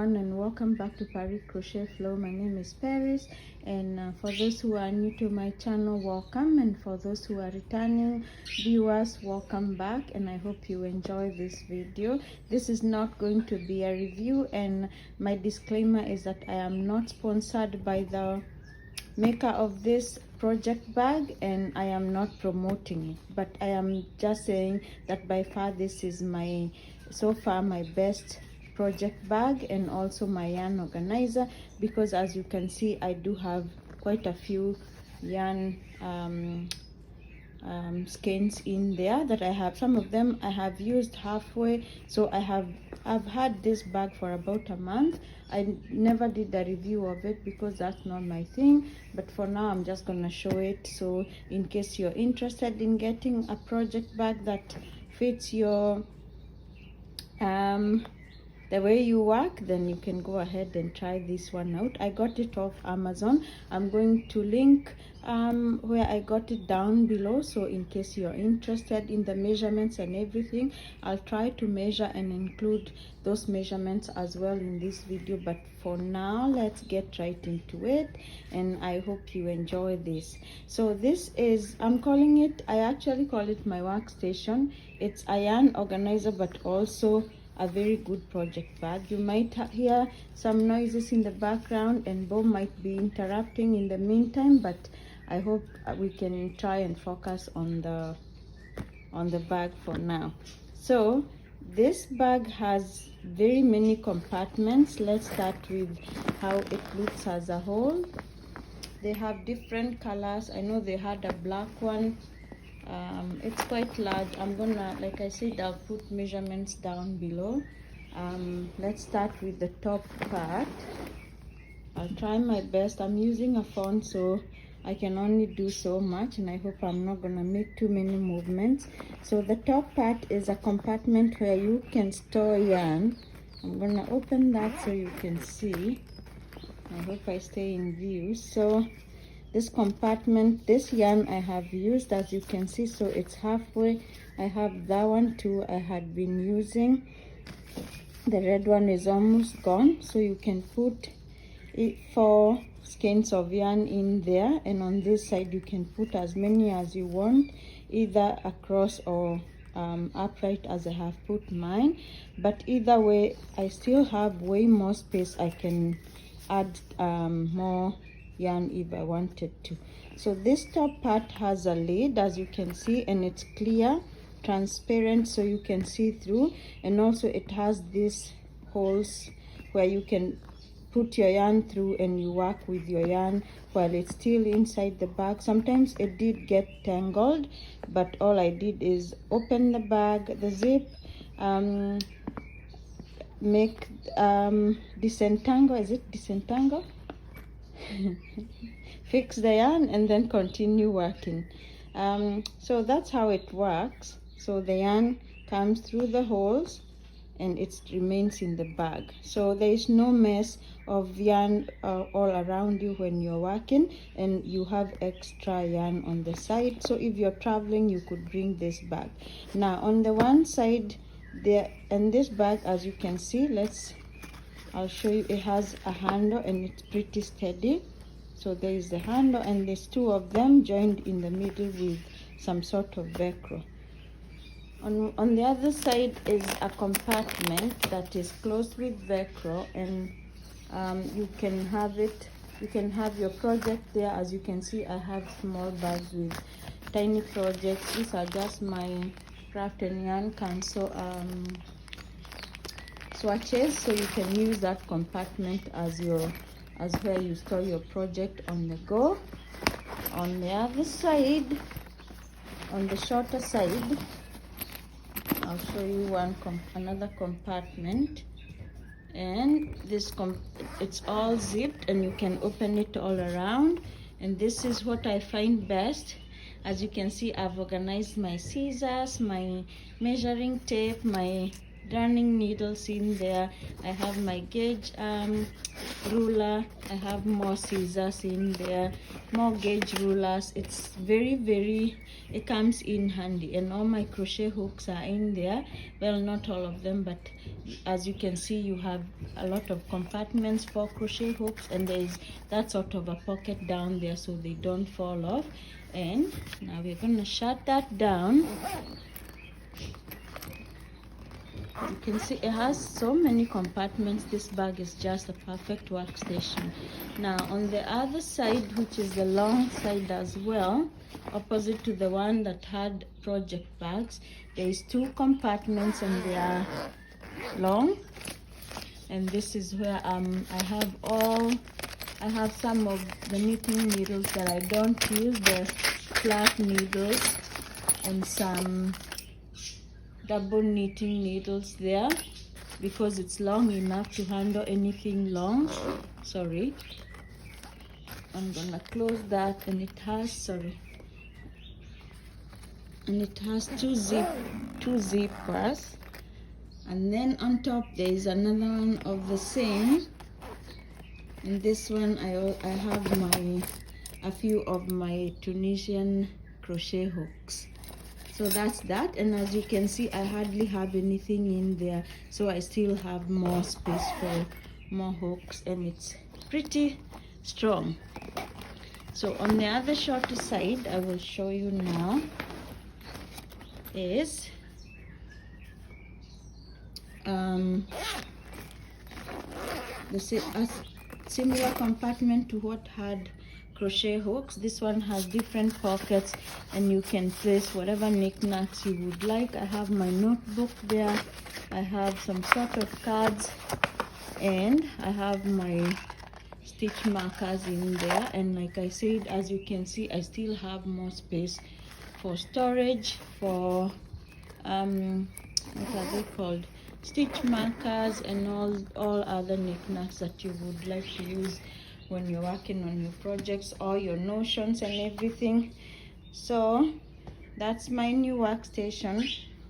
everyone, and welcome back to Paris Crochet Flow. My name is Paris, and for those who are new to my channel, welcome, and for those who are returning viewers, welcome back. And I hope you enjoy this video. This is not going to be a review, and my disclaimer is that I am not sponsored by the maker of this project bag, and I am not promoting it, but I am just saying that by far this is so far my best project bag, and also my yarn organizer, because as you can see I do have quite a few yarn skeins in there that I have. Some of them I have used halfway, so I've had this bag for about a month. I never did a review of it because that's not my thing, but for now I'm just gonna show it, so in case you're interested in getting a project bag that fits your the way you work, then you can go ahead and try this one out. I got it off Amazon. I'm going to link where I got it down below, so in case you're interested in the measurements and everything, I'll try to measure and include those measurements as well in this video. But for now, let's get right into it, and I hope you enjoy this. So this is, I actually call it my workstation. It's a yarn organizer, but also a very good project bag. You might hear some noises in the background, and Bob might be interrupting in the meantime, but I hope we can try and focus on the bag for now. So this bag has very many compartments. Let's start with how it looks as a whole. They have different colors. I know they had a black one. It's quite large. I'm gonna, like I said, I'll put measurements down below. Let's start with the top part. I'll try my best. I'm using a phone, so I can only do so much, and I hope I'm not gonna make too many movements. So the top part is a compartment where you can store yarn. I'm gonna open that so you can see. I hope I stay in view. So this compartment, this yarn I have used, as you can see, so it's halfway. I have that one too I had been using. The red one is almost gone, so you can put 4 skeins of yarn in there, and on this side you can put as many as you want, either across or upright as I have put mine. But either way, I still have way more space. I can add more yarn if I wanted to. So this top part has a lid, as you can see, and it's clear, transparent, so you can see through. And also it has these holes where you can put your yarn through, and you work with your yarn while it's still inside the bag. Sometimes it did get tangled, but all I did is open the bag, the zip, make disentangle, is it disentangle? Fix the yarn, and then continue working. So that's how it works. So the yarn comes through the holes and it remains in the bag, so there is no mess of yarn all around you when you're working, and you have extra yarn on the side. So if you're traveling, you could bring this bag. Now on the one side there, and this bag, as you can see, I'll show you. It has a handle and it's pretty steady. So there is the handle, and there's 2 of them joined in the middle with some sort of velcro. On the other side is a compartment that is closed with velcro, and you can have your project there. As you can see, I have small bags with tiny projects. These are just my craft and yarn cancel swatches, so you can use that compartment as where you store your project on the go. On the other side, on the shorter side, I'll show you another compartment, and it's all zipped, and you can open it all around. And this is what I find best. As you can see, I've organized my scissors, my measuring tape, my darning needles in there. I have my gauge ruler. I have more scissors in there, more gauge rulers. It's very, it comes in handy, and all my crochet hooks are in there. Well, not all of them, but as you can see, you have a lot of compartments for crochet hooks, and there is that sort of a pocket down there so they don't fall off. And now we're gonna shut that down. You can see it has so many compartments. This bag is just a perfect workstation. Now on the other side, which is the long side as well, opposite to the one that had project bags, there is 2 compartments and they are long. And this is where I have some of the knitting needles that I don't use, the flat needles, and some double knitting needles there because it's long enough to handle anything long. Sorry, I'm gonna close that, and it has two zippers, and then on top there is another one of the same. And this one I have a few of my Tunisian crochet hooks. So that's that, and as you can see, I hardly have anything in there, so I still have more space for more hooks, and it's pretty strong. So on the other shorter side, I will show you now, is a similar compartment to what had crochet hooks. This one has different pockets, and you can place whatever knickknacks you would like. I have my notebook there, I have some sort of cards, and I have my stitch markers in there. And like I said, as you can see, I still have more space for storage, for what are they called, stitch markers, and all other knickknacks that you would like to use when you're working on your projects or your notions and everything. So that's my new workstation,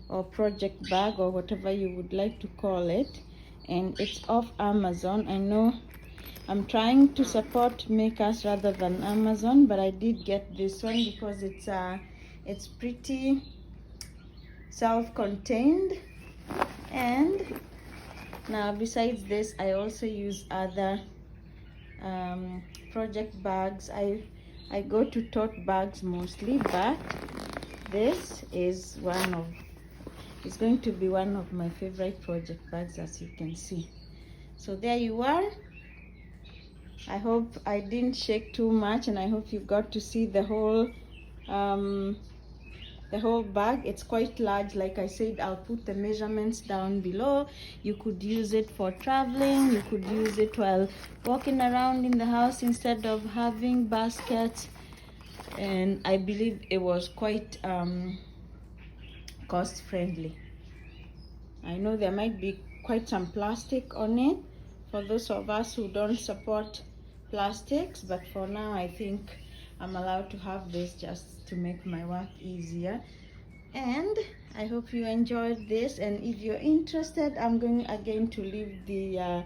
or project bag, or whatever you would like to call it, and it's off Amazon. I know I'm trying to support makers rather than Amazon, but I did get this one because it's pretty self-contained. And now besides this, I also use other project bags. I go to tote bags mostly, but this is it's going to be one of my favorite project bags, as you can see. So there you are. I hope I didn't shake too much, and I hope you got to see the whole bag. It's quite large. Like I said, I'll put the measurements down below. You could use it for traveling, you could use it while walking around in the house instead of having baskets. And I believe it was quite cost friendly. I know there might be quite some plastic on it for those of us who don't support plastics, but for now I think I'm allowed to have this just to make my work easier. And I hope you enjoyed this, and if you're interested, I'm going again to leave the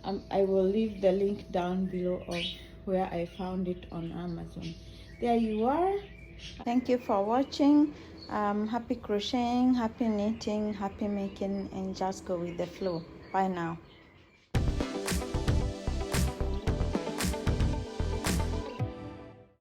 I will leave the link down below of where I found it on Amazon. There you are. Thank you for watching. Happy crocheting, happy knitting, happy making, and just go with the flow. Bye now.